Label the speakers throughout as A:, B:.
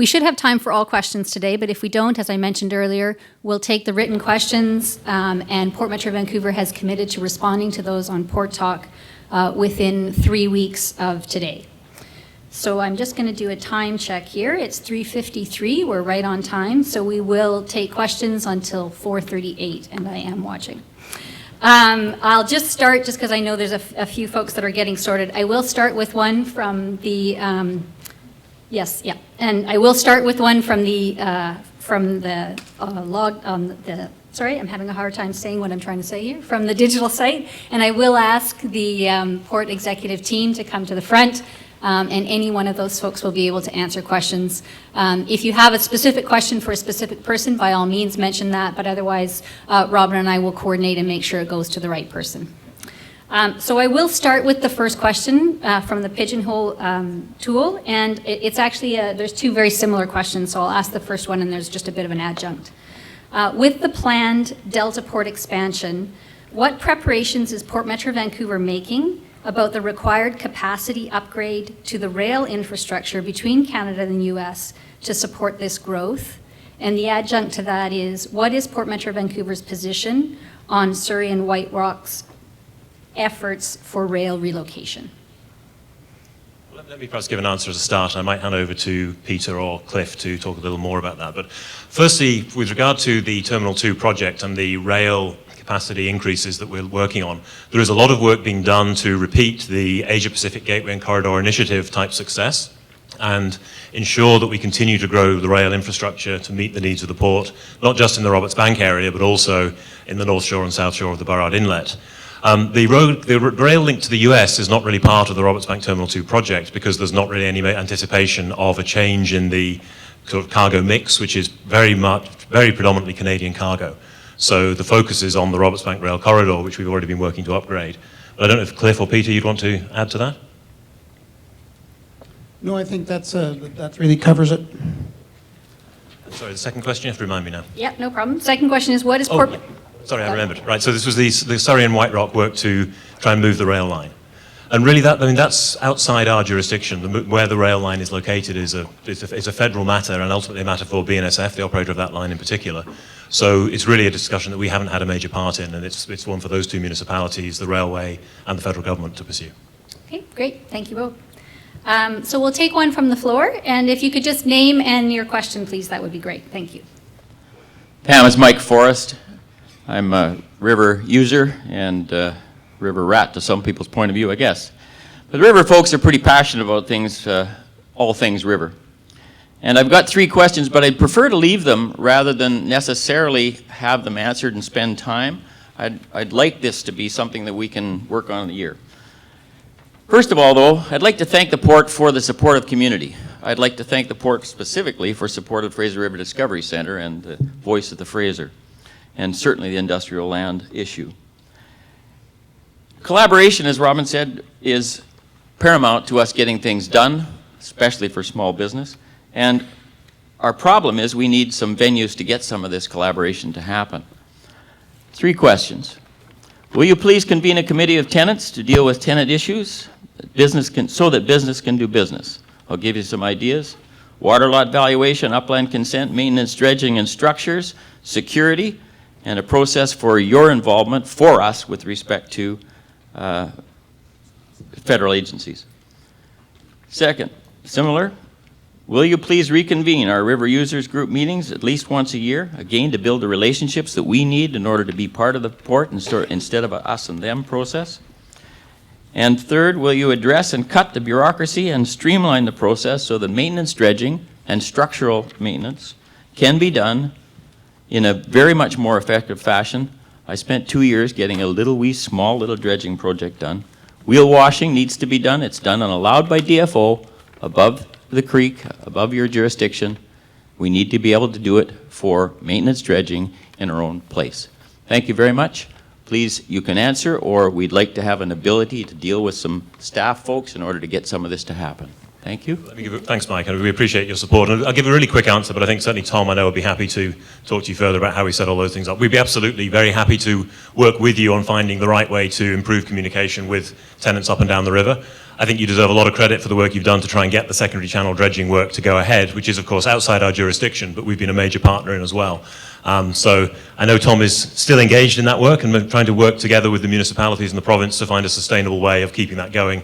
A: We should have time for all questions today, but if we don't, as I mentioned earlier, we'll take the written questions, and Port Metro Vancouver has committed to responding to those on Port Talk within 3 weeks of today. So I'm just going to do a time check here. It's 3:53. We're right on time. So we will take questions until 4:38, and I am watching. I'll just start, just because I know there's a few folks that are getting sorted. I will start with one from the, and I will start with one from the log on the. Sorry, I'm having a hard time saying what I'm trying to say here, from the digital site, and I will ask the Port executive team to come to the front. And any one of those folks will be able to answer questions. If you have a specific question for a specific person, by all means mention that, but otherwise Robin and I will coordinate and make sure it goes to the right person. So I will start with the first question from the Pigeonhole tool, and it's actually, there's two very similar questions, so I'll ask the first one and there's just a bit of an adjunct. With the planned Delta Port expansion, what preparations is Port Metro Vancouver making about the required capacity upgrade to the rail infrastructure between Canada and the US to support this growth? And the adjunct to that is, what is Port Metro Vancouver's position on Surrey and White Rock's efforts for rail relocation?
B: Let me perhaps give an answer as a start. I might hand over to Peter or Cliff to talk a little more about that. But firstly, with regard to the Terminal 2 project and the rail capacity increases that we're working on, there is a lot of work being done to repeat the Asia-Pacific Gateway and Corridor Initiative type success and ensure that we continue to grow the rail infrastructure to meet the needs of the port, not just in the Roberts Bank area, but also in the North Shore and South Shore of the Burrard Inlet. The rail link to the US is not really part of the Roberts Bank Terminal 2 project because there's not really any anticipation of a change in the sort of cargo mix, which is very predominantly Canadian cargo. So the focus is on the Roberts Bank Rail Corridor, which we've already been working to upgrade. But I don't know if Cliff or Peter, you'd want to add to that?
C: No, I think that really covers it.
B: Sorry, the second question, you have to remind me now.
A: Yeah, no problem. Second question is, what is Port...
B: Yeah. Sorry, I remembered. Right, so this was the Surrey and White Rock work to try and move the rail line. And really, that's outside our jurisdiction. Where the rail line is located is a federal matter, and ultimately a matter for BNSF, the operator of that line in particular. So it's really a discussion that we haven't had a major part in, and it's one for those two municipalities, the railway and the federal government, to pursue.
A: Okay, great. Thank you both. So we'll take one from the floor, and if you could just name and your question, please, that would be great. Thank you.
D: Pam, it's Mike Forrest. I'm a river user and river rat to some people's point of view, I guess. But the river folks are pretty passionate about things, all things river. And I've got 3 questions, but I'd prefer to leave them rather than necessarily have them answered and spend time. I'd like this to be something that we can work on in a year. First of all, though, I'd like to thank the Port for the support of community. I'd like to thank the Port specifically for support of Fraser River Discovery Center and the voice of the Fraser, and certainly the industrial land issue. Collaboration, as Robin said, is paramount to us getting things done, especially for small business. And our problem is we need some venues to get some of this collaboration to happen. 3 questions. Will you please convene a committee of tenants to deal with tenant issues so that business can do business? I'll give you some ideas. Water lot valuation, upland consent, maintenance, dredging and structures, security, and a process for your involvement for us with respect to federal agencies. Second, similar, will you please reconvene our river users group meetings at least once a year, again to build the relationships that we need in order to be part of the port instead of a us and them process? And third, will you address and cut the bureaucracy and streamline the process so that maintenance, dredging, and structural maintenance can be done in a very much more effective fashion? I spent 2 years getting a small little dredging project done. Wheel washing needs to be done. It's done and allowed by DFO above the creek, above your jurisdiction. We need to be able to do it for maintenance dredging in our own place. Thank you very much. Please, you can answer, or we'd like to have an ability to deal with some staff folks in order to get some of this to happen. Thank you.
B: Thanks, Mike, and we appreciate your support. And I'll give a really quick answer, but I think certainly Tom, I know, would be happy to talk to you further about how we set all those things up. We'd be absolutely very happy to work with you on finding the right way to improve communication with tenants up and down the river. I think you deserve a lot of credit for the work you've done to try and get the secondary channel dredging work to go ahead, which is, of course, outside our jurisdiction, but we've been a major partner in as well. So I know Tom is still engaged in that work, and we're trying to work together with the municipalities and the province to find a sustainable way of keeping that going.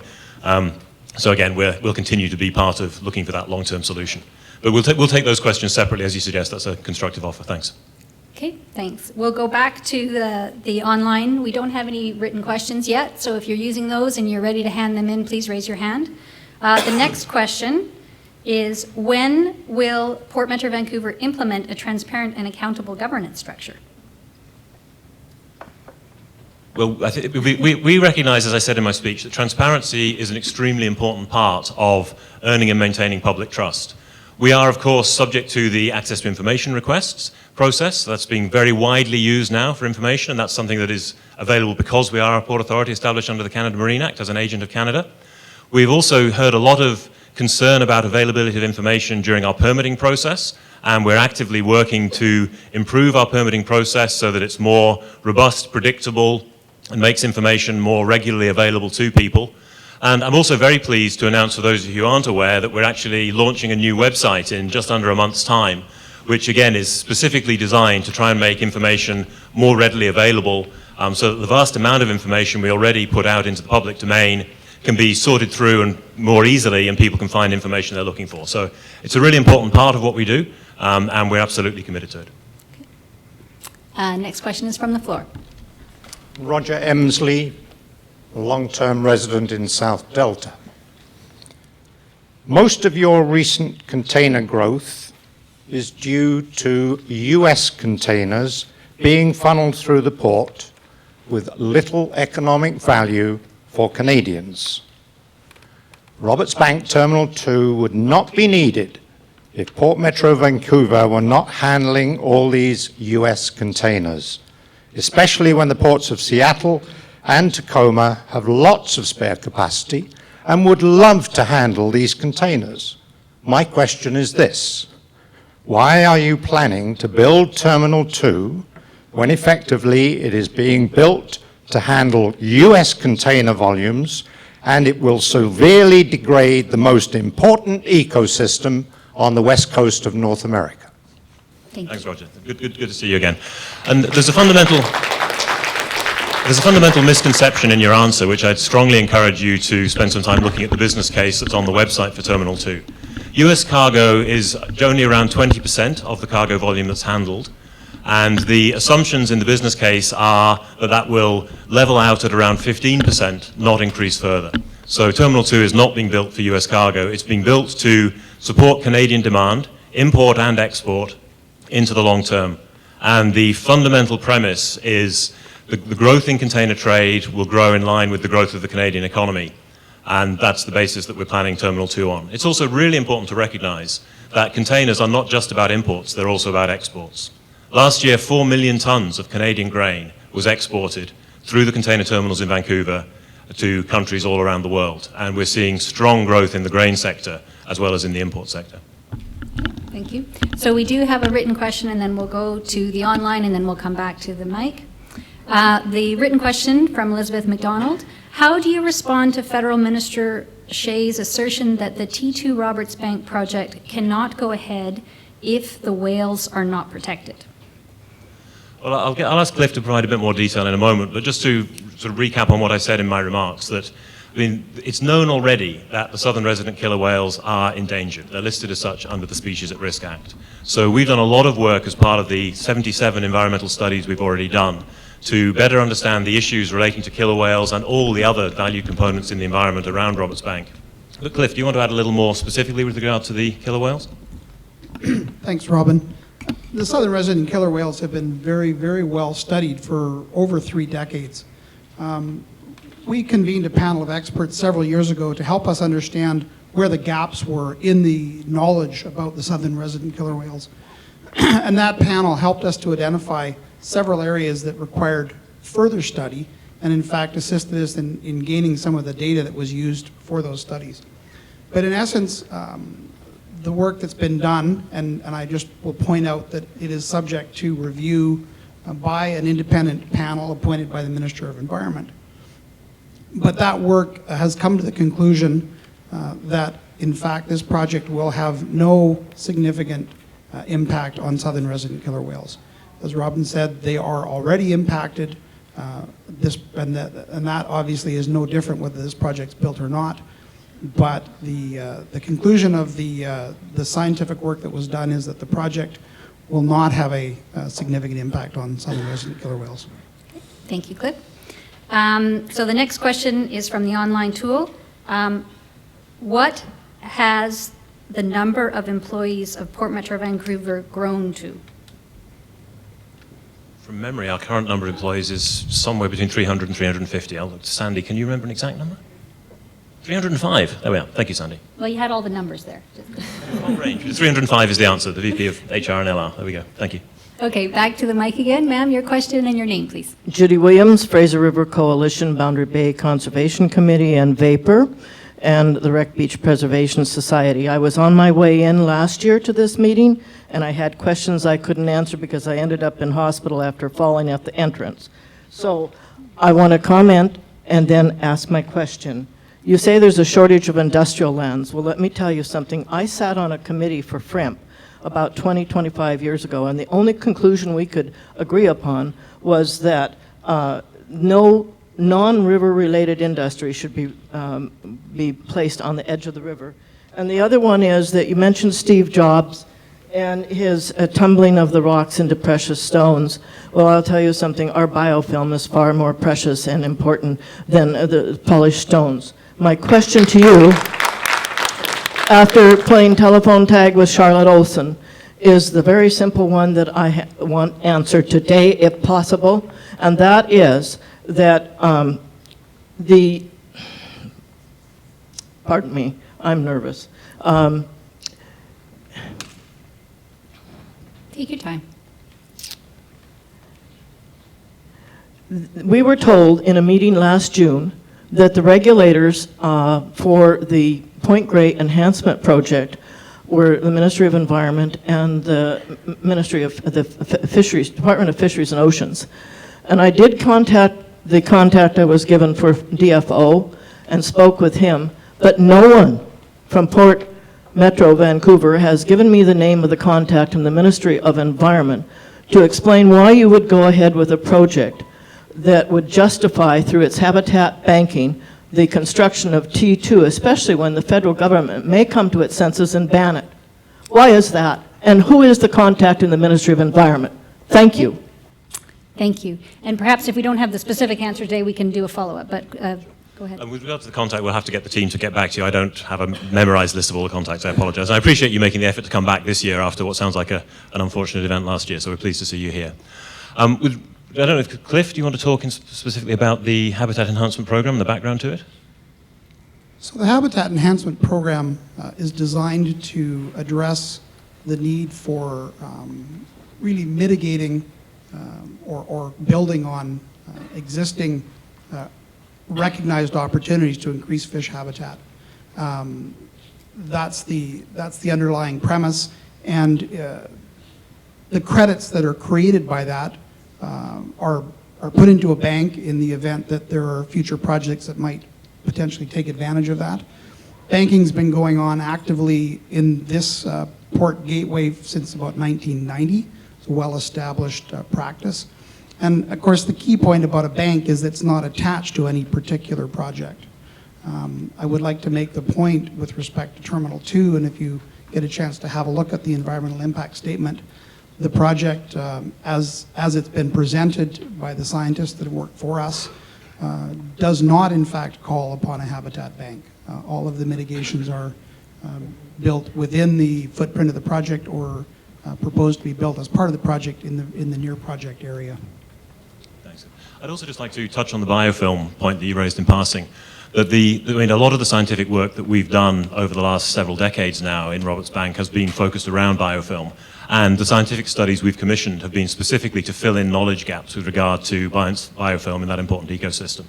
B: So again, we'll continue to be part of looking for that long-term solution. But we'll take those questions separately, as you suggest. That's a constructive offer. Thanks.
A: Okay, thanks. We'll go back to the online. We don't have any written questions yet, so if you're using those and you're ready to hand them in, please raise your hand. The next question is, when will Port Metro Vancouver implement a transparent and accountable governance structure?
B: Well, I think we recognize, as I said in my speech, that transparency is an extremely important part of earning and maintaining public trust. We are, of course, subject to the access to information requests process. That's being very widely used now for information, and that's something that is available because we are a port authority established under the Canada Marine Act as an agent of Canada. We've also heard a lot of concern about availability of information during our permitting process, and we're actively working to improve our permitting process so that it's more robust, predictable, and makes information more regularly available to people. And I'm also very pleased to announce, for those of you who aren't aware, that we're actually launching a new website in just under a month's time, which again is specifically designed to try and make information more readily available, so that the vast amount of information we already put out into the public domain can be sorted through and more easily, and people can find information they're looking for. So it's a really important part of what we do, and we're absolutely committed to it.
A: Next question is from the floor.
E: Roger Emsley, a long-term resident in South Delta. Most of your recent container growth is due to US containers being funneled through the port with little economic value for Canadians. Roberts Bank Terminal 2 would not be needed if Port Metro Vancouver were not handling all these US containers, especially when the ports of Seattle and Tacoma have lots of spare capacity and would love to handle these containers. My question is this: why are you planning to build Terminal 2 when effectively it is being built to handle US container volumes, and it will severely degrade the most important ecosystem on the west coast of North America?
B: Thanks, Roger. Good to see you again. And there's a fundamental misconception in your answer, which I'd strongly encourage you to spend some time looking at the business case that's on the website for Terminal 2. US cargo is only around 20% of the cargo volume that's handled, and the assumptions in the business case are that that will level out at around 15%, not increase further. So Terminal 2 is not being built for US cargo. It's being built to support Canadian demand, import and export, into the long term. And the fundamental premise is the growth in container trade will grow in line with the growth of the Canadian economy. And that's the basis that we're planning Terminal 2 on. It's also really important to recognize that containers are not just about imports, they're also about exports. Last year, 4 million tons of Canadian grain was exported through the container terminals in Vancouver to countries all around the world. And we're seeing strong growth in the grain sector as well as in the import sector.
A: Thank you. So we do have a written question, and then we'll go to the online, and then we'll come back to the mic. The written question from Elizabeth McDonald: how do you respond to Federal Minister Shea's assertion that the T2 Roberts Bank project cannot go ahead if the whales are not protected?
B: Well, I'll ask Cliff to provide a bit more detail in a moment, but just to sort of recap on what I said in my remarks, that it's known already that the southern resident killer whales are endangered. They're listed as such under the Species at Risk Act. So we've done a lot of work as part of the 77 environmental studies we've already done to better understand the issues relating to killer whales and all the other value components in the environment around Roberts Bank. But Cliff, do you want to add a little more specifically with regard to the killer whales?
C: Thanks, Robin. The southern resident killer whales have been very, very well studied for over 3 decades. We convened a panel of experts several years ago to help us understand where the gaps were in the knowledge about the southern resident killer whales. And that panel helped us to identify several areas that required further study, and in fact assisted us in gaining some of the data that was used for those studies. But in essence, the work that's been done, and I just will point out that it is subject to review by an independent panel appointed by the Minister of Environment. But that work has come to the conclusion that, in fact, this project will have no significant impact on southern resident killer whales. As Robin said, they are already impacted, and that obviously is no different whether this project's built or not. But the conclusion of the scientific work that was done is that the project will not have a significant impact on southern resident killer whales.
A: Thank you, Cliff. So the next question is from the online tool. What has the number of employees of Port Metro Vancouver grown to?
B: From memory, our current number of employees is somewhere between 300 and 350. Sandy, can you remember an exact number? 305. There we are. Thank you, Sandy.
A: Well, you had all the numbers there.
B: Long range. 305 is the answer, the VP of HR and LR. There we go. Thank you.
A: Okay, back to the mic again. Ma'am, your question and your name, please.
F: Judy Williams, Fraser River Coalition, Boundary Bay Conservation Committee, and Vapor, and the Wreck Beach Preservation Society. I was on my way in last year to this meeting, and I had questions I couldn't answer because I ended up in hospital after falling at the entrance. So I want to comment and then ask my question. You say there's a shortage of industrial lands. Well, let me tell you something. I sat on a committee for FREMP about 25 years ago, and the only conclusion we could agree upon was that no non-river related industry should be placed on the edge of the river. And the other one is that you mentioned Steve Jobs and his tumbling of the rocks into precious stones. Well, I'll tell you something, our biofilm is far more precious and important than the polished stones. My question to you, after playing telephone tag with Charlotte Olson, is the very simple one that I want answered today, if possible, and that is that pardon me, I'm nervous.
A: Take your time.
F: We were told in a meeting last June that the regulators for the Point Grey Enhancement Project were the Ministry of Environment and the Ministry of the Fisheries, Department of Fisheries and Oceans. And I did contact the contact I was given for DFO and spoke with him, but no one from Port Metro Vancouver has given me the name of the contact in the Ministry of Environment to explain why you would go ahead with a project that would justify through its habitat banking the construction of T2, especially when the federal government may come to its senses and ban it. Why is that? And who is the contact in the Ministry of Environment? Thank you.
A: Thank you. And perhaps if we don't have the specific answer today, we can do a follow-up, but go ahead.
B: And with regard to the contact, we'll have to get the team to get back to you. I don't have a memorized list of all the contacts. I apologize. I appreciate you making the effort to come back this year after what sounds like an unfortunate event last year, so we're pleased to see you here. I don't know if, Cliff, do you want to talk specifically about the Habitat Enhancement Program and the background to it?
C: So the Habitat Enhancement Program is designed to address the need for really mitigating or building on existing recognized opportunities to increase fish habitat. That's the underlying premise, and the credits that are created by that are put into a bank in the event that there are future projects that might potentially take advantage of that. Banking's been going on actively in this port gateway since about 1990. It's a well-established practice. And of course, the key point about a bank is it's not attached to any particular project. I would like to make the point with respect to Terminal 2, and if you get a chance to have a look at the environmental impact statement, the project, as it's been presented by the scientists that have worked for us, does not in fact call upon a habitat bank. All of the mitigations are built within the footprint of the project or proposed to be built as part of the project in the near project area.
B: Thanks. I'd also just like to touch on the biofilm point that you raised in passing. That a lot of the scientific work that we've done over the last several decades now in Roberts Bank has been focused around biofilm. And the scientific studies we've commissioned have been specifically to fill in knowledge gaps with regard to biofilm in that important ecosystem.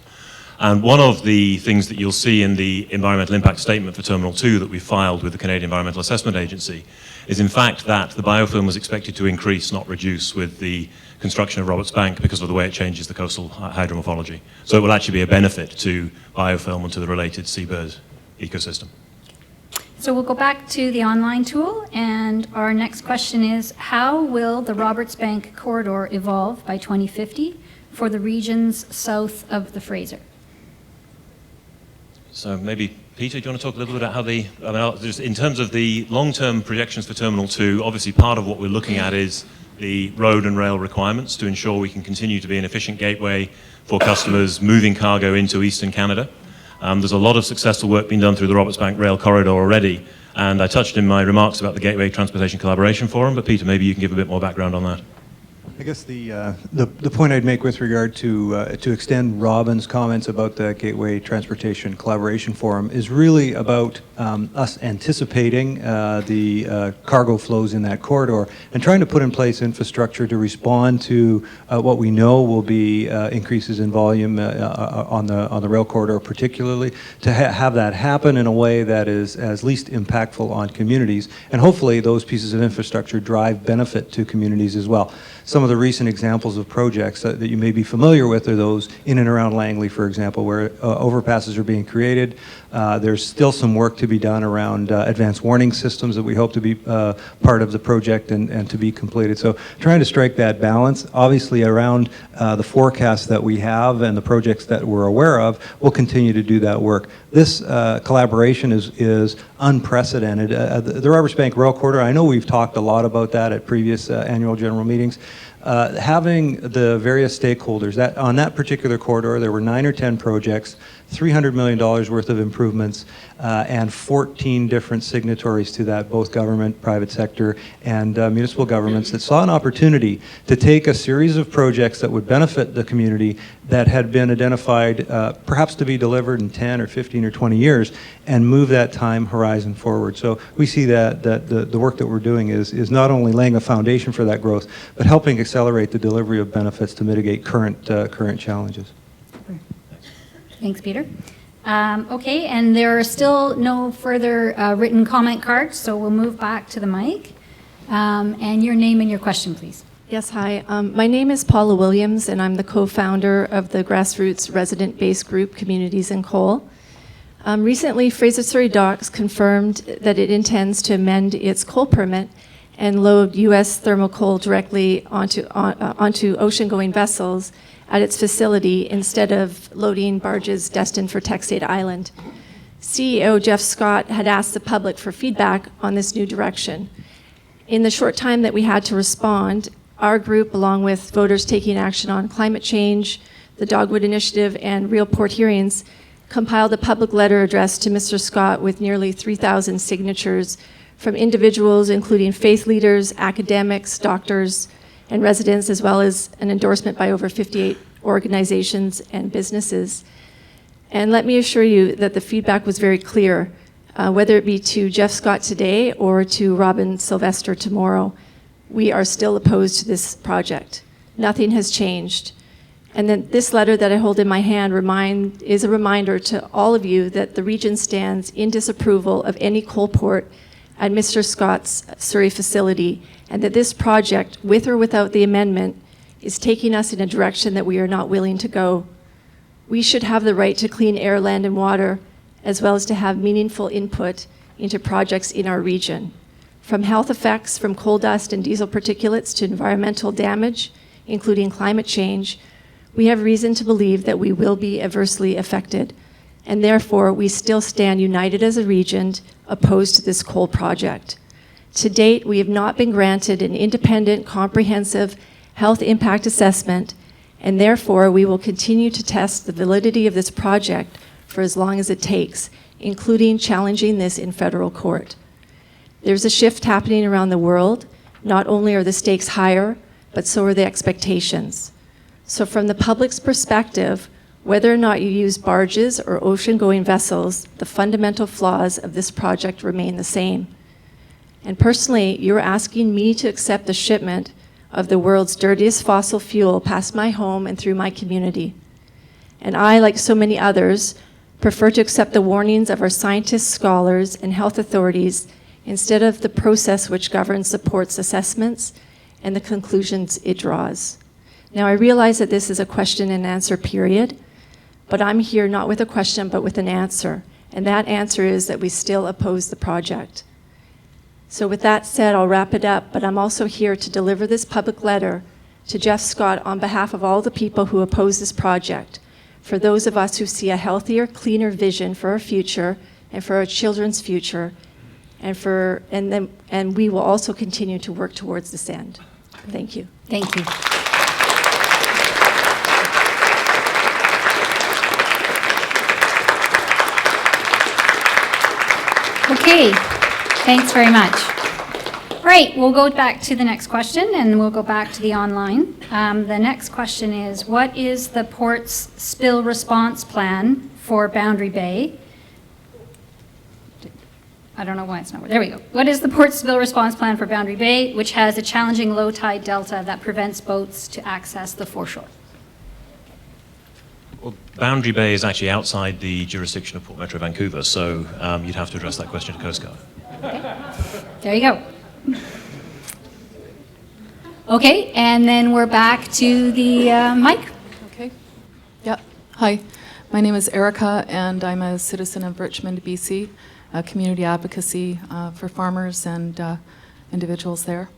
B: And one of the things that you'll see in the environmental impact statement for Terminal 2 that we filed with the Canadian Environmental Assessment Agency is in fact that the biofilm was expected to increase, not reduce, with the construction of Roberts Bank because of the way it changes the coastal hydromorphology. So it will actually be a benefit to biofilm and to the related seabird ecosystem.
A: So we'll go back to the online tool, and our next question is, how will the Roberts Bank corridor evolve by 2050 for the regions south of the Fraser?
B: So maybe, Peter, do you want to talk a little bit about how just in terms of the long-term projections for Terminal 2, obviously part of what we're looking at is the road and rail requirements to ensure we can continue to be an efficient gateway for customers moving cargo into eastern Canada. There's a lot of successful work being done through the Roberts Bank Rail Corridor already, and I touched in my remarks about the Gateway Transportation Collaboration Forum, but Peter, maybe you can give a bit more background on that.
G: I guess the point I'd make with regard to extend Robin's comments about the Gateway Transportation Collaboration Forum is really about us anticipating the cargo flows in that corridor and trying to put in place infrastructure to respond to what we know will be increases in volume on the rail corridor, particularly to have that happen in a way that is as least impactful on communities, and hopefully those pieces of infrastructure drive benefit to communities as well. Some of the recent examples of projects that you may be familiar with are those in and around Langley, for example, where overpasses are being created. There's still some work to be done around advanced warning systems that we hope to be part of the project and to be completed. So trying to strike that balance, obviously around the forecast that we have and the projects that we're aware of, we'll continue to do that work. This collaboration is unprecedented. The Roberts Bank Rail Corridor, I know we've talked a lot about that at previous annual general meetings. Having the various stakeholders, on that particular corridor, there were 9 or 10 projects, $300 million worth of improvements, and 14 different signatories to that, both government, private sector, and municipal governments that saw an opportunity to take a series of projects that would benefit the community that had been identified perhaps to be delivered in 10 or 15 or 20 years and move that time horizon forward. So we see that the work that we're doing is not only laying a foundation for that growth, but helping accelerate the delivery of benefits to mitigate current challenges.
A: Thanks, Peter. Okay, and there are still no further written comment cards, so we'll move back to the mic. And your name and your question, please.
H: Yes, hi. My name is Paula Williams, and I'm the co-founder of the grassroots resident-based group Communities in Coal. Recently, Fraser Surrey Docks confirmed that it intends to amend its coal permit and load U.S. thermal coal directly onto ocean-going vessels at its facility instead of loading barges destined for Texada Island. CEO Jeff Scott had asked the public for feedback on this new direction. In the short time that we had to respond, our group, along with voters taking action on climate change, the Dogwood Initiative, and Real Port Hearings, compiled a public letter addressed to Mr. Scott with nearly 3,000 signatures from individuals including faith leaders, academics, doctors, and residents, as well as an endorsement by over 58 organizations and businesses. And let me assure you that the feedback was very clear, whether it be to Jeff Scott today or to Robin Sylvester tomorrow. We are still opposed to this project. Nothing has changed. And then this letter that I hold in my hand is a reminder to all of you that the region stands in disapproval of any coal port at Mr. Scott's Surrey facility, and that this project, with or without the amendment, is taking us in a direction that we are not willing to go. We should have the right to clean air, land, and water, as well as to have meaningful input into projects in our region. From health effects from coal dust and diesel particulates to environmental damage, including climate change, we have reason to believe that we will be adversely affected, and therefore we still stand united as a region opposed to this coal project. To date, we have not been granted an independent, comprehensive health impact assessment, and therefore we will continue to test the validity of this project for as long as it takes, including challenging this in federal court. There's a shift happening around the world. Not only are the stakes higher, but so are the expectations. So from the public's perspective, whether or not you use barges or ocean-going vessels, the fundamental flaws of this project remain the same. And personally, you're asking me to accept the shipment of the world's dirtiest fossil fuel past my home and through my community. and I, like so many others, prefer to accept the warnings of our scientists, scholars, and health authorities instead of the process which governs the port's assessments and the conclusions it draws. Now, I realize that this is a question and answer period, but I'm here not with a question, but with an answer. And that answer is that we still oppose the project. So with that said, I'll wrap it up, but I'm also here to deliver this public letter to Jeff Scott on behalf of all the people who oppose this project, for those of us who see a healthier, cleaner vision for our future and for our children's future, and we will also continue to work towards this end. Thank you.
A: Thank you. Okay, thanks very much. All right, we'll go back to the next question, and we'll go back to the online. The next question is, what is the port's spill response plan for Boundary Bay? I don't know why it's not. There we go. What is the port's spill response plan for Boundary Bay, which has a challenging low tide delta that prevents boats to access the foreshore?
B: Well, Boundary Bay is actually outside the jurisdiction of Port Metro Vancouver, so you'd have to address that question to Coast Guard.
A: Okay. There you go. Okay, and then we're back to the mic.
I: Okay. Yep. Hi, my name is Erica, and I'm a citizen of Richmond, BC, community advocacy for farmers and individuals there.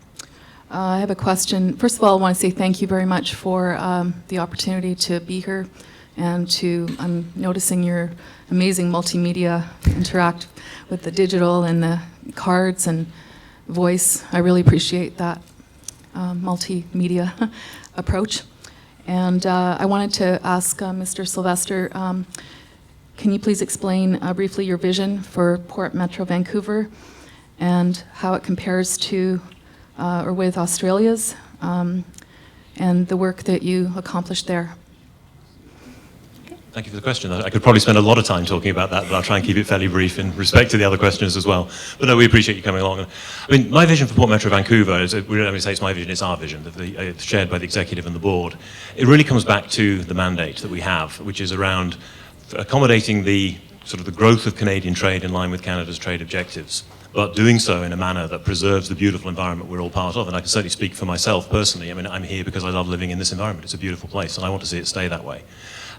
I: I have a question. First of all, I want to say thank you very much for the opportunity to be here and I'm noticing your amazing multimedia interact with the digital and the cards and voice. I really appreciate that multimedia approach. And I wanted to ask Mr. Sylvester, can you please explain briefly your vision for Port Metro Vancouver and how it compares to or with Australia's and the work that you accomplished there?
B: Thank you for the question. I could probably spend a lot of time talking about that, but I'll try and keep it fairly brief in respect to the other questions as well. But no, we appreciate you coming along. I mean, my vision for Port Metro Vancouver is, we don't only say it's my vision, it's our vision, it's shared by the executive and the board. It really comes back to the mandate that we have, which is around accommodating the sort of the growth of Canadian trade in line with Canada's trade objectives, but doing so in a manner that preserves the beautiful environment we're all part of. And I can certainly speak for myself personally. I mean, I'm here because I love living in this environment. It's a beautiful place, and I want to see it stay that way.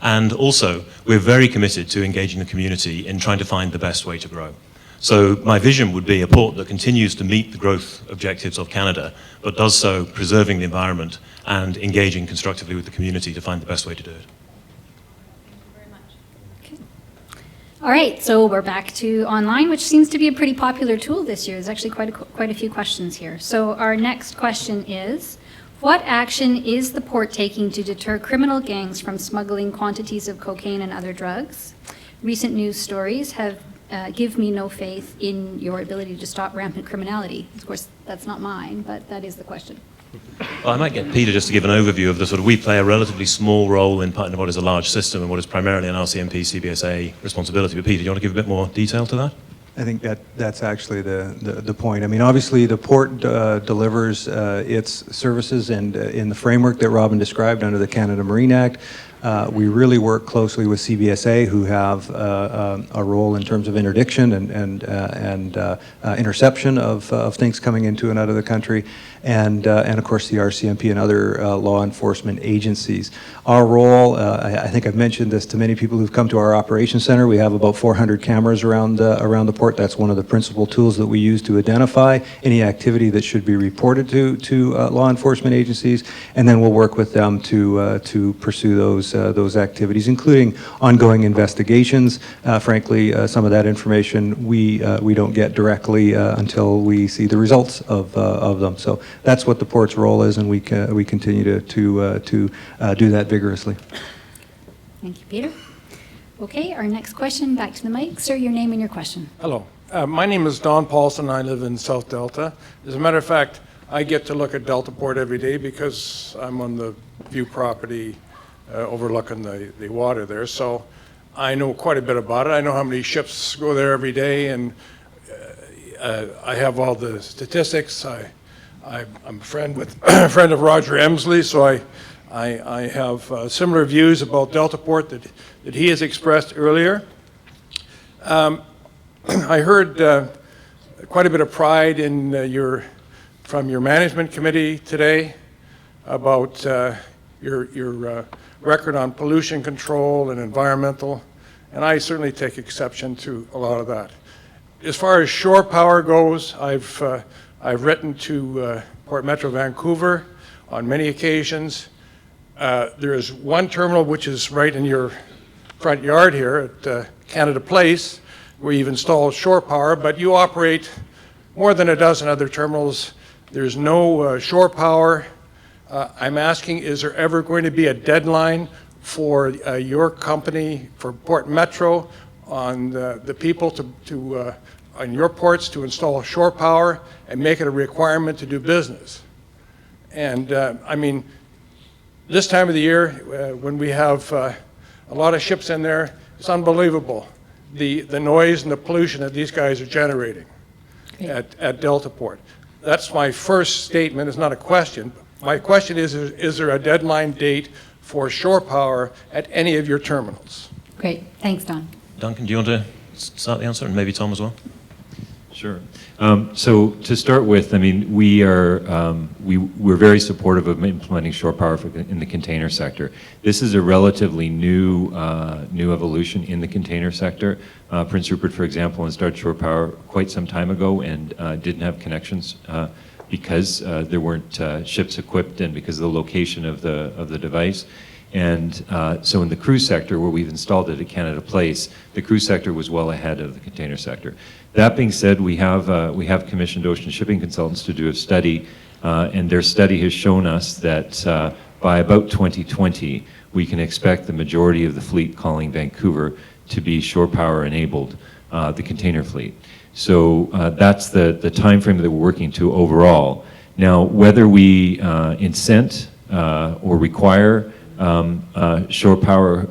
B: And also, we're very committed to engaging the community in trying to find the best way to grow. So my vision would be a port that continues to meet the growth objectives of Canada, but does so preserving the environment and engaging constructively with the community to find the best way to do it.
A: All right, so we're back to online, which seems to be a pretty popular tool this year. There's actually quite a few questions here. So our next question is, what action is the port taking to deter criminal gangs from smuggling quantities of cocaine and other drugs? Recent news stories have give me no faith in your ability to stop rampant criminality. Of course, that's not mine, but that is the question.
B: Well, I might get Peter just to give an overview of the sort of, we play a relatively small role in what is a large system and what is primarily an RCMP CBSA responsibility. But Peter, do you want to give a bit more detail to that?
G: I think that's actually the point. I mean, obviously the port delivers its services, and in the framework that Robin described under the Canada Marine Act, we really work closely with CBSA, who have a role in terms of interdiction and interception of things coming into and out of the country, and of course the RCMP and other law enforcement agencies. Our role, I think I've mentioned this to many people who've come to our operations center. We have about 400 cameras around the port. That's one of the principal tools that we use to identify any activity that should be reported to law enforcement agencies, and then we'll work with them to pursue those activities, including ongoing investigations. Frankly, some of that information we don't get directly until we see the results of them. So that's what the port's role is, and we continue to do that vigorously.
A: Thank you, Peter. Okay, our next question, back to the mic. Sir, your name and your question.
J: Hello. My name is Don Paulson. I live in South Delta. As a matter of fact, I get to look at Delta Port every day because I'm on the view property overlooking the water there. So I know quite a bit about it. I know how many ships go there every day, and I have all the statistics. I'm a friend of Roger Emsley, so I have similar views about Deltaport that he has expressed earlier. I heard quite a bit of pride in from your management committee today about your record on pollution control and environmental, and I certainly take exception to a lot of that. As far as shore power goes, I've written to Port Metro Vancouver on many occasions. There is one terminal which is right in your front yard here at Canada Place, where you've installed shore power, but you operate more than a dozen other terminals. There's no shore power. I'm asking, is there ever going to be a deadline for your company, for Port Metro, on the people on your ports to install shore power and make it a requirement to do business? And I mean, this time of the year, when we have a lot of ships in there, it's unbelievable, the noise and the pollution that these guys are generating at Deltaport. That's my first statement. It's not a question. My question is there a deadline date for shore power at any of your terminals?
A: Great. Thanks, Don.
B: Duncan, do you want to start the answer, and maybe Tom as well?
K: Sure. So to start with, I mean, we're very supportive of implementing shore power in the container sector. This is a relatively new evolution in the container sector. Prince Rupert, for example, installed shore power quite some time ago and didn't have connections because there weren't ships equipped and because of the location of the device. And so in the cruise sector, where we've installed it at Canada Place, the cruise sector was well ahead of the container sector. That being said, we have commissioned ocean shipping consultants to do a study, and their study has shown us that by about 2020, we can expect the majority of the fleet calling Vancouver to be shore power enabled, the container fleet. So that's the time frame that we're working to overall. Now, whether we incent or require shore power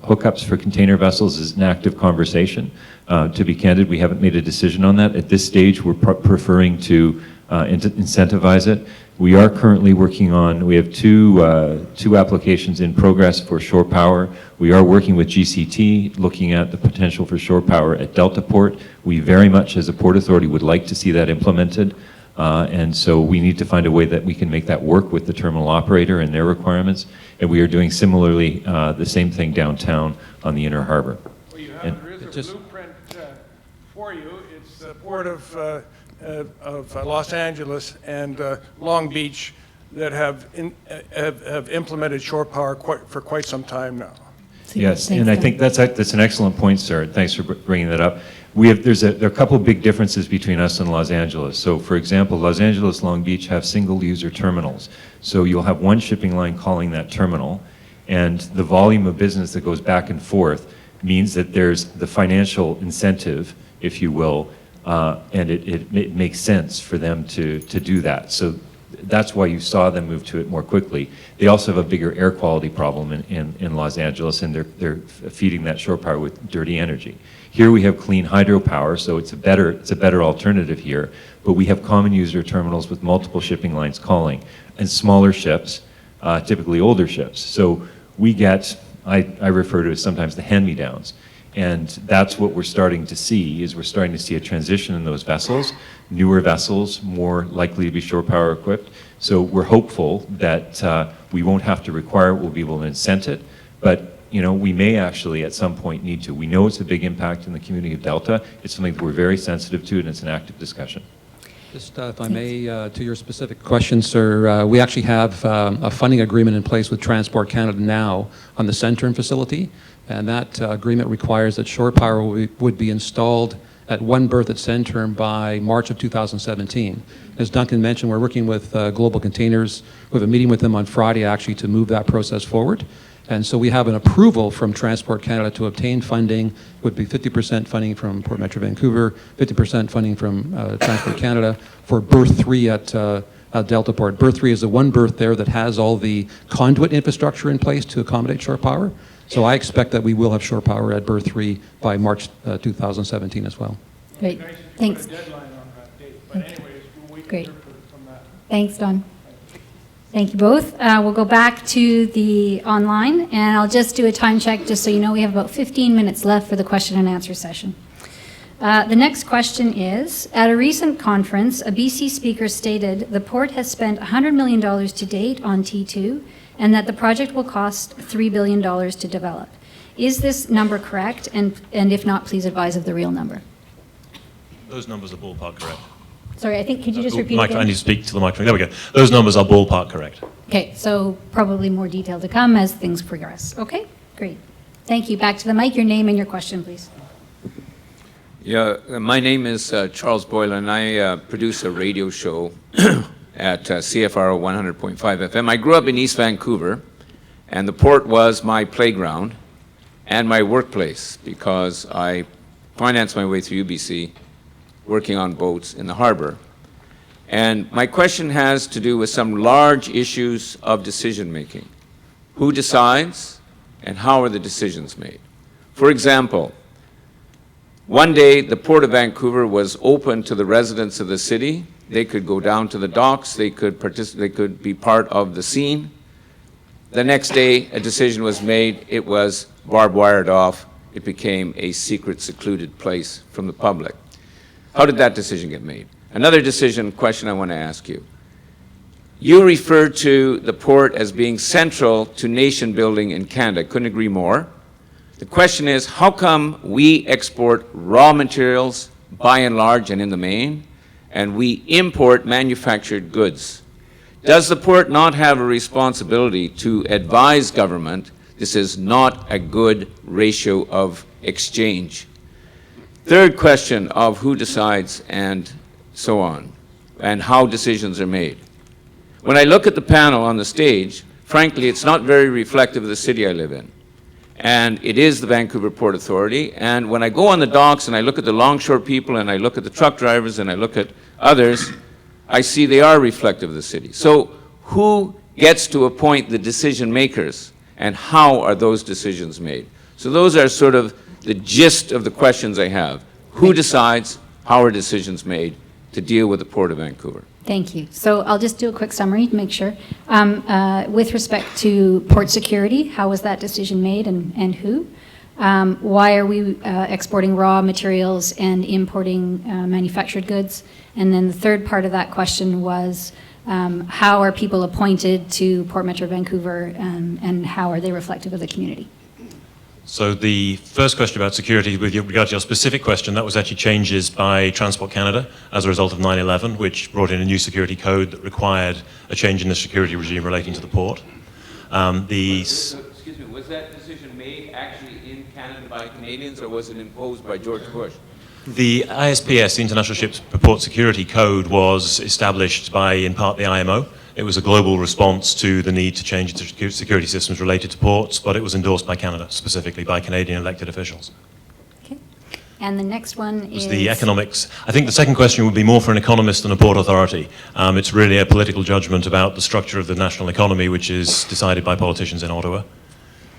K: hookups for container vessels is an active conversation. To be candid, we haven't made a decision on that. At this stage, we're preferring to incentivize it. We are currently working on, we have two applications in progress for shore power. We are working with GCT, looking at the potential for shore power at Deltaport. We very much, as a port authority, would like to see that implemented. And so we need to find a way that we can make that work with the terminal operator and their requirements. And we are doing similarly the same thing downtown on the inner harbor.
J: Well, you have, there is a blueprint for you. It's the Port of Los Angeles and Long Beach that have implemented shore power for quite some time now.
K: Yes, and I think that's an excellent point, sir. Thanks for bringing that up. There are a couple of big differences between us and Los Angeles. So, for example, Los Angeles, Long Beach have single-user terminals. So you'll have one shipping line calling that terminal, and the volume of business that goes back and forth means that there's the financial incentive, if you will, and it makes sense for them to do that. So that's why you saw them move to it more quickly. They also have a bigger air quality problem in Los Angeles, and they're feeding that shore power with dirty energy. Here we have clean hydropower, so it's a better alternative here, but we have common user terminals with multiple shipping lines calling, and smaller ships, typically older ships. So we get, I refer to it as sometimes the hand-me-downs. And that's what we're starting to see, is we're starting to see a transition in those vessels, newer vessels, more likely to be shore power equipped. So we're hopeful that we won't have to require it, we'll be able to incent it, but you know, we may actually at some point need to. We know it's a big impact in the community of Delta. It's something that we're very sensitive to, and it's an active discussion.
L: Just if I may, to your specific question, sir, we actually have a funding agreement in place with Transport Canada now on the Centerm facility, and that agreement requires that shore power would be installed at one berth at Centerm by March of 2017. As Duncan mentioned, we're working with Global Containers. We have a meeting with them on Friday, actually, to move that process forward. And so we have an approval from Transport Canada to obtain funding, would be 50% funding from Port Metro Vancouver, 50% funding from Transport Canada for berth 3 at Deltaport. Berth 3 is the one berth there that has all the conduit infrastructure in place to accommodate shore power. So I expect that we will have shore power at berth 3 by March 2017 as well.
A: Great, thanks.
J: Deadline on that date, but anyways, we'll wait
A: Great.
J: from that.
A: Thanks, Don. Thank you both. We'll go back to the online, and I'll just do a time check just so you know we have about 15 minutes left for the question and answer session. The next question is, at a recent conference, a BC speaker stated the port has spent $100 million to date on T2 and that the project will cost $3 billion to develop. Is this number correct? And if not, please advise of the real number.
B: Those numbers are ballpark correct.
A: Sorry, I think, could you just repeat
B: I
A: again?
B: need to speak to the microphone. There we go. Those numbers are ballpark correct.
A: Okay, so probably more detail to come as things progress. Okay, great. Thank you. Back to the mic. Your name and your question, please.
M: Yeah, my name is Charles Boyle, and I produce a radio show at CFRO 100.5 FM. I grew up in East Vancouver, and the port was my playground and my workplace because I financed my way through UBC working on boats in the harbor. And my question has to do with some large issues of decision making. Who decides and how are the decisions made? For example, one day the Port of Vancouver was open to the residents of the city. They could go down to the docks, they could be part of the scene. The next day a decision was made, it was barbed wired off, it became a secret, secluded place from the public. How did that decision get made? Another question I want to ask you. You referred to the port as being central to nation building in Canada. Couldn't agree more. The question is, how come we export raw materials by and large and in the main, and we import manufactured goods? Does the port not have a responsibility to advise government this is not a good ratio of exchange? Third question of who decides and so on, and how decisions are made. When I look at the panel on the stage, frankly, it's not very reflective of the city I live in. And it is the Vancouver Port Authority. And when I go on the docks and I look at the longshore people and I look at the truck drivers and I look at others, I see they are reflective of the city. So who gets to appoint the decision makers and how are those decisions made? So those are sort of the gist of the questions I have. Who decides, how are decisions made to deal with the Port of Vancouver?
A: Thank you. So I'll just do a quick summary to make sure. With respect to port security, how was that decision made and who? Why are we exporting raw materials and importing manufactured goods? And then the third part of that question was, how are people appointed to Port Metro Vancouver and how are they reflective of the community?
B: So the first question about security, with regard to your specific question, that was actually changes by Transport Canada as a result of 9/11, which brought in a new security code that required a change in the security regime relating to the port.
M: Excuse me, was that decision made actually in Canada by Canadians or was it imposed by George Bush?
B: The ISPS, the International Ships Port Security Code, was established by, in part, the IMO. It was a global response to the need to change the security systems related to ports, but it was endorsed by Canada, specifically by Canadian elected officials.
A: Okay. And the next one is...
B: The economics. I think the second question would be more for an economist than a port authority. It's really a political judgment about the structure of the national economy, which is decided by politicians in Ottawa.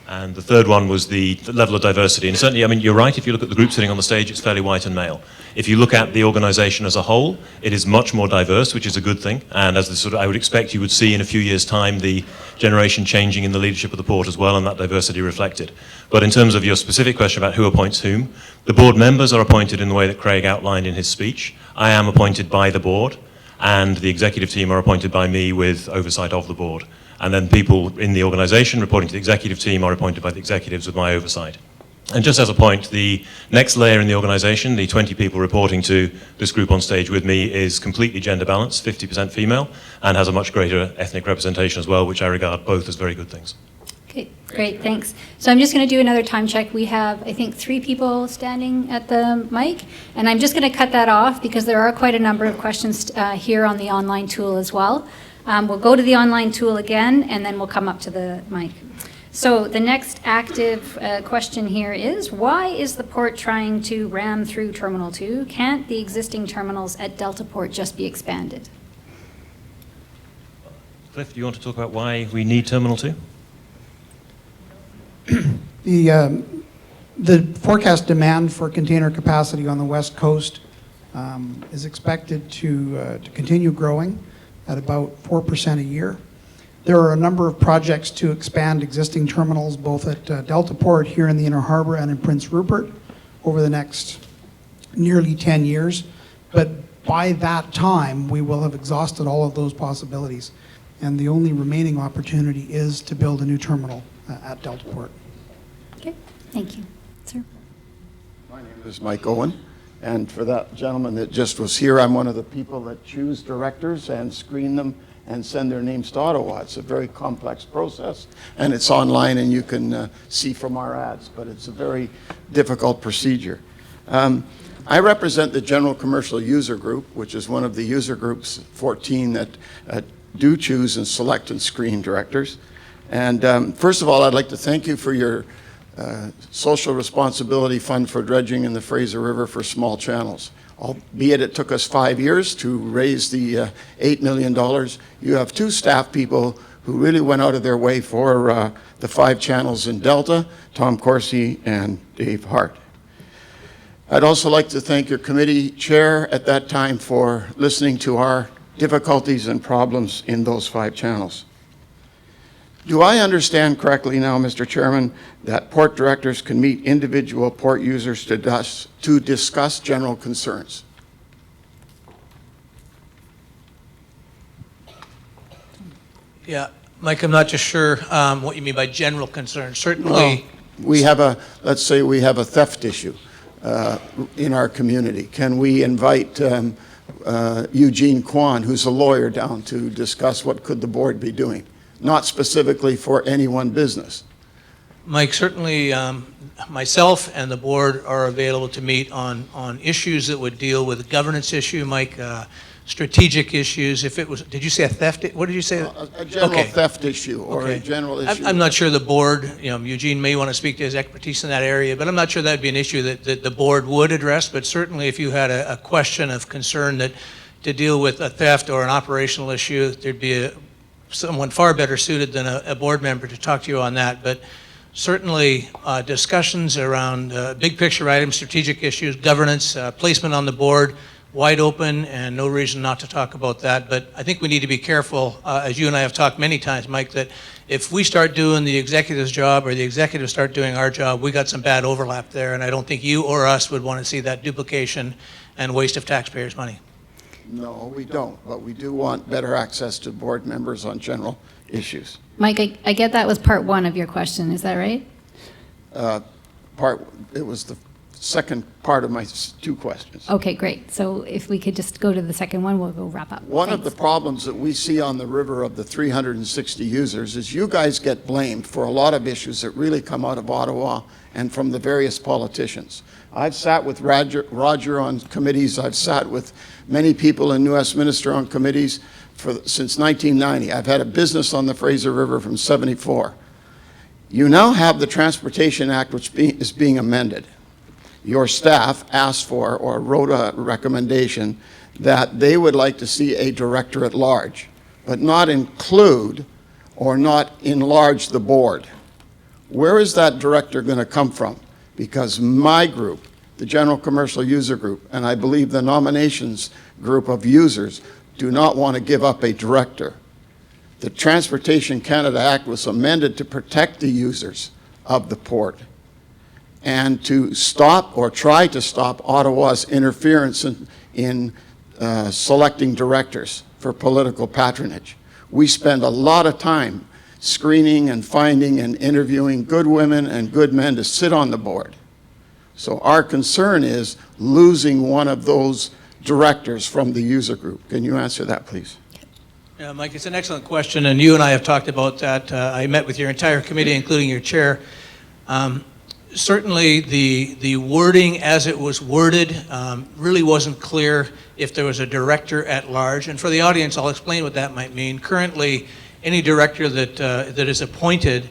B: And the third one was the level of diversity. And certainly, I mean, you're right, if you look at the group sitting on the stage, it's fairly white and male. If you look at the organization as a whole, it is much more diverse, which is a good thing. And as the sort of, I would expect you would see in a few years' time the generation changing in the leadership of the port as well, and that diversity reflected. But in terms of your specific question about who appoints whom, the board members are appointed in the way that Craig outlined in his speech. I am appointed by the board, and the executive team are appointed by me with oversight of the board. And then people in the organization reporting to the executive team are appointed by the executives with my oversight. And just as a point, the next layer in the organization, the 20 people reporting to this group on stage with me, is completely gender balanced, 50% female, and has a much greater ethnic representation as well, which I regard both as very good things.
A: Okay, great, thanks. So I'm just going to do another time check. We have, I think, 3 people standing at the mic, and I'm just going to cut that off because there are quite a number of questions here on the online tool as well. We'll go to the online tool again, and then we'll come up to the mic. So the next active question here is, why is the port trying to ram through Terminal 2? Can't the existing terminals at Delta Port just be expanded?
B: Cliff, do you want to talk about why we need Terminal 2?
C: The forecast demand for container capacity on the West Coast is expected to continue growing at about 4% a year. There are a number of projects to expand existing terminals, both at Delta Port here in the Inner Harbor and in Prince Rupert over the next nearly 10 years. But by that time, we will have exhausted all of those possibilities. And the only remaining opportunity is to build a new terminal at Delta Port.
A: Okay, thank you. Sir?
N: My name is Mike Owen, and for that gentleman that just was here, I'm one of the people that choose directors and screen them and send their names to Ottawa. It's a very complex process, and it's online, and you can see from our ads, but it's a very difficult procedure. I represent the General Commercial User Group, which is one of the user groups, 14, that do choose and select and screen directors. And first of all, I'd like to thank you for your social responsibility fund for dredging in the Fraser River for small channels. Albeit it took us 5 years to raise the $8 million, you have 2 staff people who really went out of their way for the 5 channels in Delta, Tom Corsi and Dave Hart. I'd also like to thank your committee chair at that time for listening to our difficulties and problems in those 5 channels. Do I understand correctly now, Mr. Chairman, that port directors can meet individual port users to discuss general concerns?
O: Yeah, Mike, I'm not just sure what you mean by general concerns. Certainly,
N: we have a, let's say we have a theft issue in our community. Can we invite Eugene Kwan, who's a lawyer, down to discuss what could the board be doing? Not specifically for any one business.
O: Mike, certainly myself and the board are available to meet on issues that would deal with a governance issue, Mike, strategic issues. If it was, did you say a theft? What did you say?
N: A general theft issue or a general issue.
O: I'm not sure the board, Eugene may want to speak to his expertise in that area, but I'm not sure that'd be an issue that the board would address. But certainly if you had a question of concern that to deal with a theft or an operational issue, there'd be someone far better suited than a board member to talk to you on that. But certainly discussions around big picture items, strategic issues, governance, placement on the board, wide open and no reason not to talk about that. But I think we need to be careful, as you and I have talked many times, Mike, that if we start doing the executive's job or the executives start doing our job, we got some bad overlap there, and I don't think you or us would want to see that duplication and waste of taxpayers' money.
N: No, we don't, but we do want better access to board members on general issues.
A: Mike, I get that was part 1 of your question, is that right?
N: It was the second part of my 2 questions.
A: Okay, great. So if we could just go to the second one, we'll go wrap up.
N: One of the problems that we see on the river of the 360 users is you guys get blamed for a lot of issues that really come out of Ottawa and from the various politicians. I've sat with Roger on committees. I've sat with many people in New Westminster on committees since 1990. I've had a business on the Fraser River from '74. You now have the Transportation Act, which is being amended. Your staff asked for or wrote a recommendation that they would like to see a director at large, but not include or not enlarge the board. Where is that director going to come from? Because my group, the General Commercial User Group, and I believe the nominations group of users do not want to give up a director. The Transportation Canada Act was amended to protect the users of the port and to stop or try to stop Ottawa's interference in selecting directors for political patronage. We spend a lot of time screening and finding and interviewing good women and good men to sit on the board. So our concern is losing one of those directors from the user group. Can you answer that, please?
O: Yeah, Mike, it's an excellent question, and you and I have talked about that. I met with your entire committee, including your chair. Certainly the wording as it was worded really wasn't clear if there was a director at large. And for the audience, I'll explain what that might mean. Currently, any director that is appointed,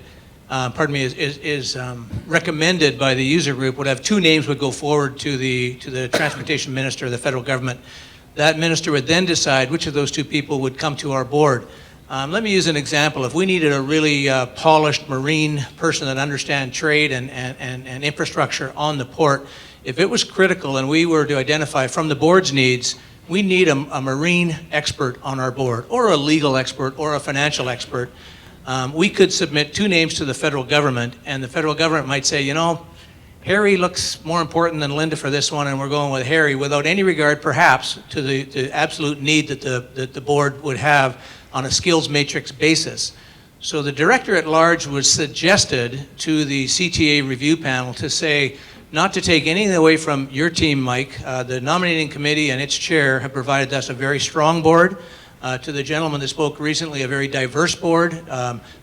O: is recommended by the user group would have 2 names would go forward to the transportation minister of the federal government. That minister would then decide which of those 2 people would come to our board. Let me use an example. If we needed a really polished marine person that understands trade and infrastructure on the port, if it was critical and we were to identify from the board's needs we need a marine expert on our board, or a legal expert, or a financial expert. We could submit 2 names to the federal government, and the federal government might say, you know, Harry looks more important than Linda for this one, and we're going with Harry, without any regard, perhaps, to the absolute need that the board would have on a skills matrix basis. So the director at large was suggested to the CTA review panel to say, not to take anything away from your team, Mike, the nominating committee and its chair have provided us a very strong board. To the gentleman that spoke recently, a very diverse board,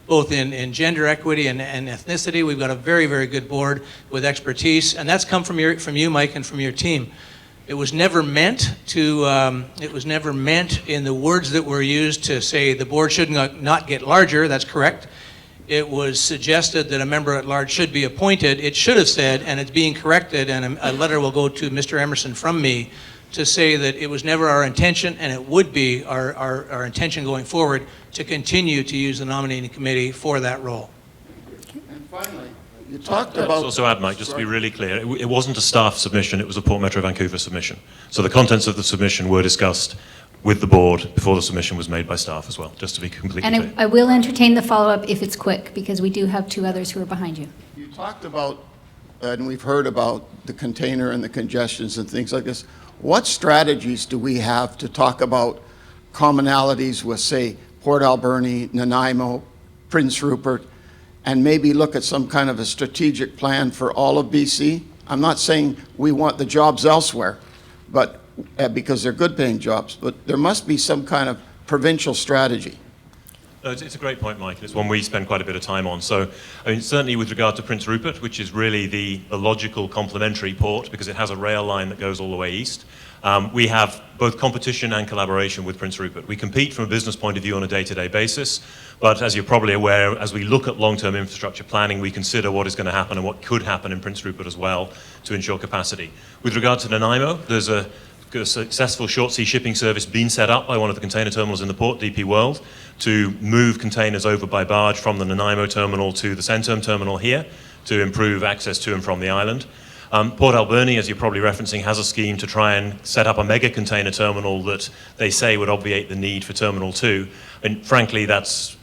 O: both in gender equity and ethnicity. We've got a very, very good board with expertise, and that's come from you, Mike, and from your team. It was never meant to, it was never meant in the words that were used to say the board should not get larger. That's correct. It was suggested that a member at large should be appointed. It should have said, and it's being corrected, and a letter will go to Mr. Emerson from me, to say that it was never our intention, and it would be our intention going forward, to continue to use the nominating committee for that role.
N: And finally, you talked
B: Let's
N: about...
B: also add, Mike, just to be really clear, it wasn't a staff submission, it was a Port Metro Vancouver submission. So the contents of the submission were discussed with the board before the submission was made by staff as well, just to be completely clear.
A: And I will entertain the follow-up if it's quick, because we do have 2 others who are behind you.
N: You talked about, and we've heard about the container and the congestions and things like this. What strategies do we have to talk about commonalities with, say, Port Alberni, Nanaimo, Prince Rupert, and maybe look at some kind of a strategic plan for all of BC? I'm not saying we want the jobs elsewhere, but because they're good-paying jobs, but there must be some kind of provincial strategy.
B: No, it's a great point, Mike. It's one we spend quite a bit of time on. So, I mean, certainly with regard to Prince Rupert, which is really the logical complementary port because it has a rail line that goes all the way east, we have both competition and collaboration with Prince Rupert. We compete from a business point of view on a day-to-day basis, but as you're probably aware, as we look at long-term infrastructure planning, we consider what is going to happen and what could happen in Prince Rupert as well to ensure capacity. With regard to Nanaimo, there's a successful short-sea shipping service being set up by one of the container terminals in the port, DP World, to move containers over by barge from the Nanaimo terminal to the Centerm terminal here to improve access to and from the island. Port Alberni, as you're probably referencing, has a scheme to try and set up a mega container terminal that they say would obviate the need for Terminal 2. And frankly, that's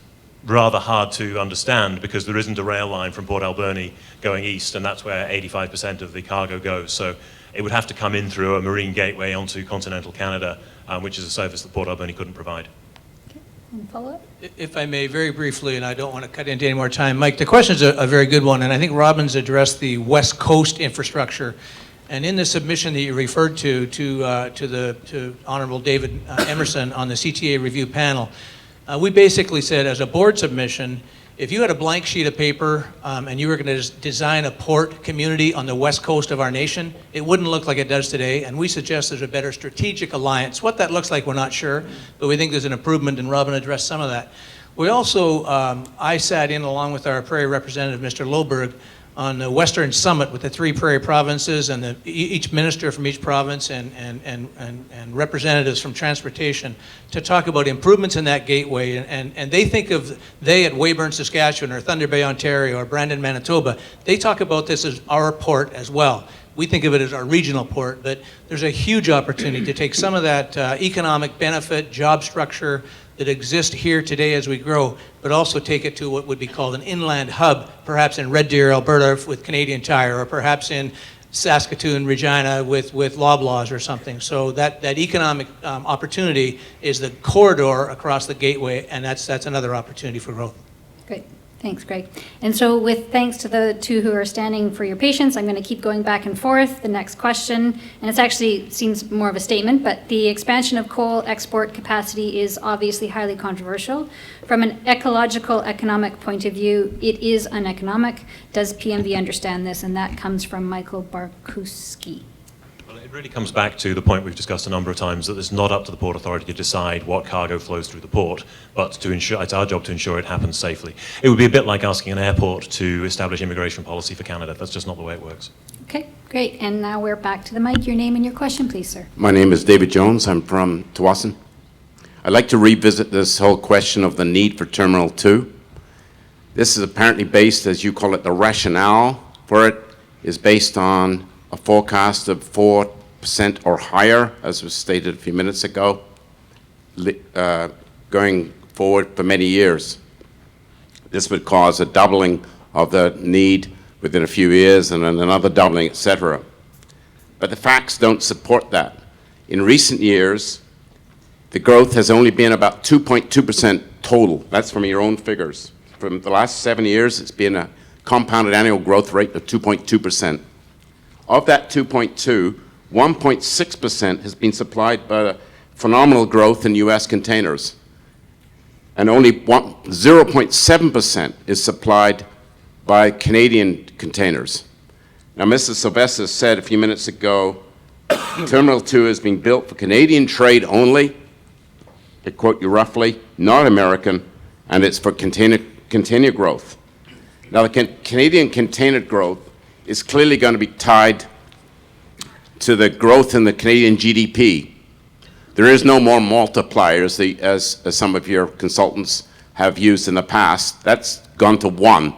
B: rather hard to understand because there isn't a rail line from Port Alberni going east, and that's where 85% of the cargo goes. So it would have to come in through a marine gateway onto continental Canada, which is a service that Port Alberni couldn't provide.
A: And follow-up?
O: If I may, very briefly, and I don't want to cut into any more time, Mike, the question is a very good one, and I think Robin's addressed the West Coast infrastructure. And in the submission that you referred to Honorable David Emerson on the CTA review panel, we basically said as a board submission, if you had a blank sheet of paper and you were going to design a port community on the west coast of our nation, it wouldn't look like it does today, and we suggest there's a better strategic alliance. What that looks like, we're not sure, but we think there's an improvement, and Robin addressed some of that. We also, I sat in along with our Prairie representative, Mr. Loberg, on the Western Summit with the 3 Prairie provinces and each minister from each province and representatives from transportation to talk about improvements in that gateway. And they think of, at Weyburn, Saskatchewan, or Thunder Bay, Ontario, or Brandon, Manitoba, they talk about this as our port as well. We think of it as our regional port, but there's a huge opportunity to take some of that economic benefit, job structure that exist here today as we grow, but also take it to what would be called an inland hub, perhaps in Red Deer, Alberta with Canadian Tire, or perhaps in Saskatoon, Regina with Loblaws or something. So that economic opportunity is the corridor across the gateway, and that's another opportunity for growth.
A: Great. Thanks, Greg. And so with thanks to the 2 who are standing for your patience, I'm going to keep going back and forth. The next question, and it actually seems more of a statement, but the expansion of coal export capacity is obviously highly controversial. From an ecological, economic point of view, it is uneconomic. Does PMV understand this? And that comes from Michael Barkuski.
B: Well, it really comes back to the point we've discussed a number of times that it's not up to the Port Authority to decide what cargo flows through the port, but to ensure, it's our job to ensure it happens safely. It would be a bit like asking an airport to establish immigration policy for Canada. That's just not the way it works.
A: Okay, great. And now we're back to the mic. Your name and your question, please, sir.
P: My name is David Jones. I'm from Tawasin. I'd like to revisit this whole question of the need for Terminal 2. This is apparently based, as you call it, the rationale for it is based on a forecast of 4 or higher, as was stated a few minutes ago, going forward for many years. This would cause a doubling of the need within a few years and then another doubling, etc. But the facts don't support that. In recent years, the growth has only been about 2.2% total. That's from your own figures. From the last 7 years, it's been a compounded annual growth rate of 2.2%. Of that 2.2, 1.6% has been supplied by the phenomenal growth in U.S. containers. And only 0.7% is supplied by Canadian containers. Now, Mrs. Sylvester said a few minutes ago, Terminal 2 is being built for Canadian trade only, to quote you roughly, not American, and it's for container growth. Now, the Canadian container growth is clearly going to be tied to the growth in the Canadian GDP. There is no more multipliers, as some of your consultants have used in the past. That's gone to 1.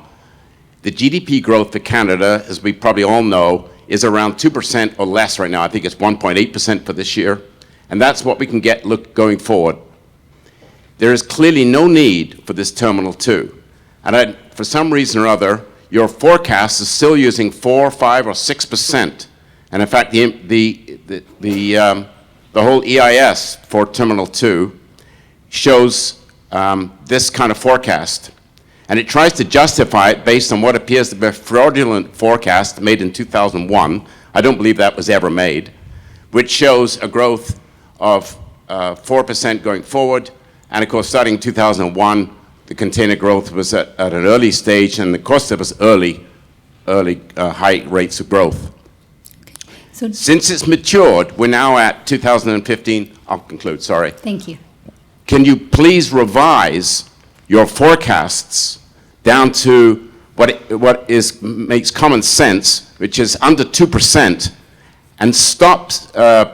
P: The GDP growth for Canada, as we probably all know, is around 2% or less right now. I think it's 1.8% for this year. And that's what we can get going forward. There is clearly no need for this Terminal 2. And for some reason or other, your forecast is still using 4, 5, or 6%. And in fact, the whole EIS for Terminal 2 shows this kind of forecast. And it tries to justify it based on what appears to be a fraudulent forecast made in 2001. I don't believe that was ever made, which shows a growth of 4% going forward. And of course, starting in 2001, the container growth was at an early stage, and of course there was early high rates of growth.
A: So,
P: since it's matured, we're now at 2015. I'll conclude, sorry.
A: thank you.
P: Can you please revise your forecasts down to what makes common sense, which is under 2%, and stop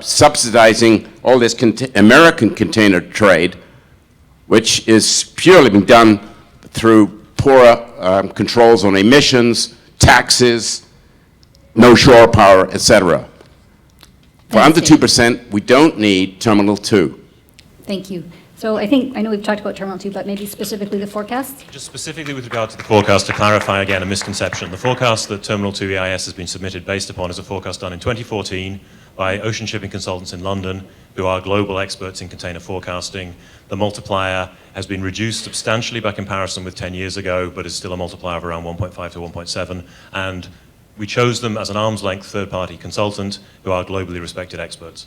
P: subsidizing all this American container trade, which is purely being done through poor controls on emissions, taxes, no shore power, etc. For under 2%, we don't need Terminal 2.
A: Thank you. So I know we've talked about Terminal 2, but maybe specifically the forecast?
B: Just specifically with regard to the forecast, to clarify again a misconception. The forecast that Terminal 2 EIS has been submitted based upon is a forecast done in 2014 by ocean shipping consultants in London, who are global experts in container forecasting. The multiplier has been reduced substantially by comparison with 10 years ago, but is still a multiplier of around 1.5 to 1.7. And we chose them as an arm's length third-party consultant who are globally respected experts.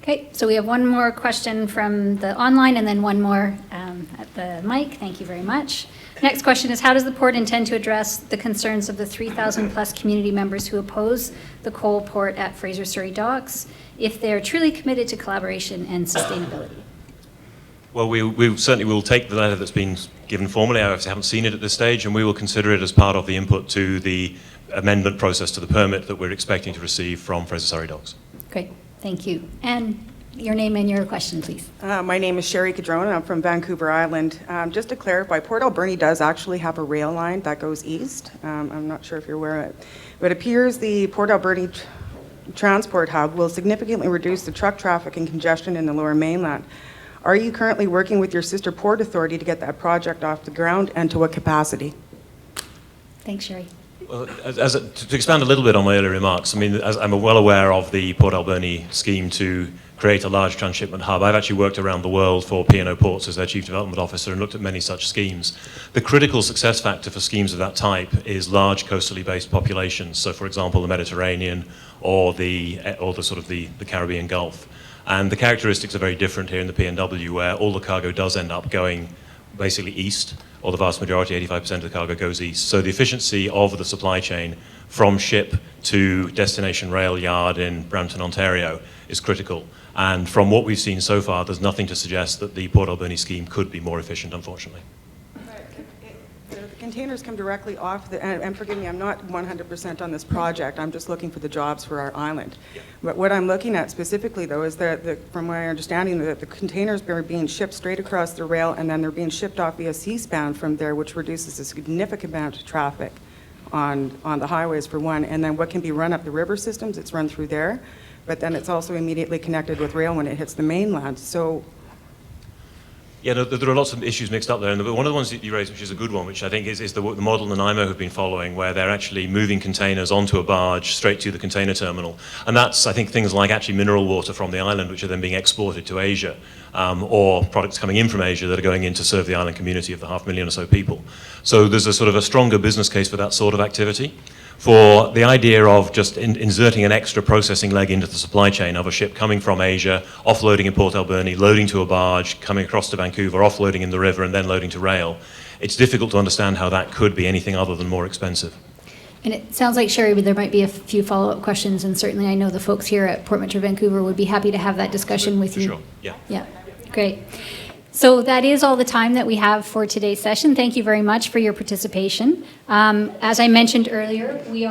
A: Okay, so we have one more question from the online and then one more at the mic. Thank you very much. Next question is, how does the port intend to address the concerns of the 3,000 plus community members who oppose the coal port at Fraser Surrey Docks if they are truly committed to collaboration and sustainability?
B: Well, we certainly will take the letter that's been given formally. I haven't seen it at this stage, and we will consider it as part of the input to the amendment process to the permit that we're expecting to receive from Fraser Surrey Docks.
A: Great, thank you. And your name and your question, please.
Q: My name is Sherry Cadrona. I'm from Vancouver Island. Just to clarify, Port Alberni does actually have a rail line that goes east. I'm not sure if you're aware of it. But it appears the Port Alberni transport hub will significantly reduce the truck traffic and congestion in the Lower Mainland. Are you currently working with your sister port authority to get that project off the ground, and to what capacity?
A: Thanks, Sherry.
B: Well, to expand a little bit on my earlier remarks, I mean, as I'm well aware of the Port Alberni scheme to create a large transshipment hub. I've actually worked around the world for P&O Ports as their Chief Development Officer and looked at many such schemes. The critical success factor for schemes of that type is large coastally based populations. So, for example, the Mediterranean or the Caribbean Gulf. And the characteristics are very different here in the PNW, where all the cargo does end up going basically east, or the vast majority, 85% of the cargo goes east. So the efficiency of the supply chain from ship to destination rail yard in Brampton, Ontario is critical. And from what we've seen so far, there's nothing to suggest that the Port Alberni scheme could be more efficient, unfortunately.
Q: The containers come directly off and forgive me, I'm not 100% on this project. I'm just looking for the jobs for our island. Yeah. But what I'm looking at specifically, though, is that, from my understanding, that the containers are being shipped straight across the rail, and then they're being shipped off via eastbound from there, which reduces a significant amount of traffic on the highways, for one. And then what can be run up the river systems, it's run through there. but then it's also immediately connected with rail when it hits the mainland. So
B: Yeah, no, there are lots of issues mixed up there. And one of the ones that you raised, which is a good one, which I think is the model that IMO have been following, where they're actually moving containers onto a barge straight to the container terminal. And that's, I think, things like actually mineral water from the island, which are then being exported to Asia, or products coming in from Asia that are going in to serve the island community of the 500,000 or so people. So there's a sort of a stronger business case for that sort of activity. For the idea of just inserting an extra processing leg into the supply chain of a ship coming from Asia, offloading in Port Alberni, loading to a barge, coming across to Vancouver, offloading in the river, and then loading to rail, it's difficult to understand how that could be anything other than more expensive.
A: And it sounds like, Sherry, there might be a few follow-up questions, and certainly I know the folks here at Port Metro Vancouver would be happy to have that discussion with you.
B: Sure, yeah.
A: Yeah, great. So that is all the time that we have for today's session. Thank you very much for your participation. As I mentioned earlier, we are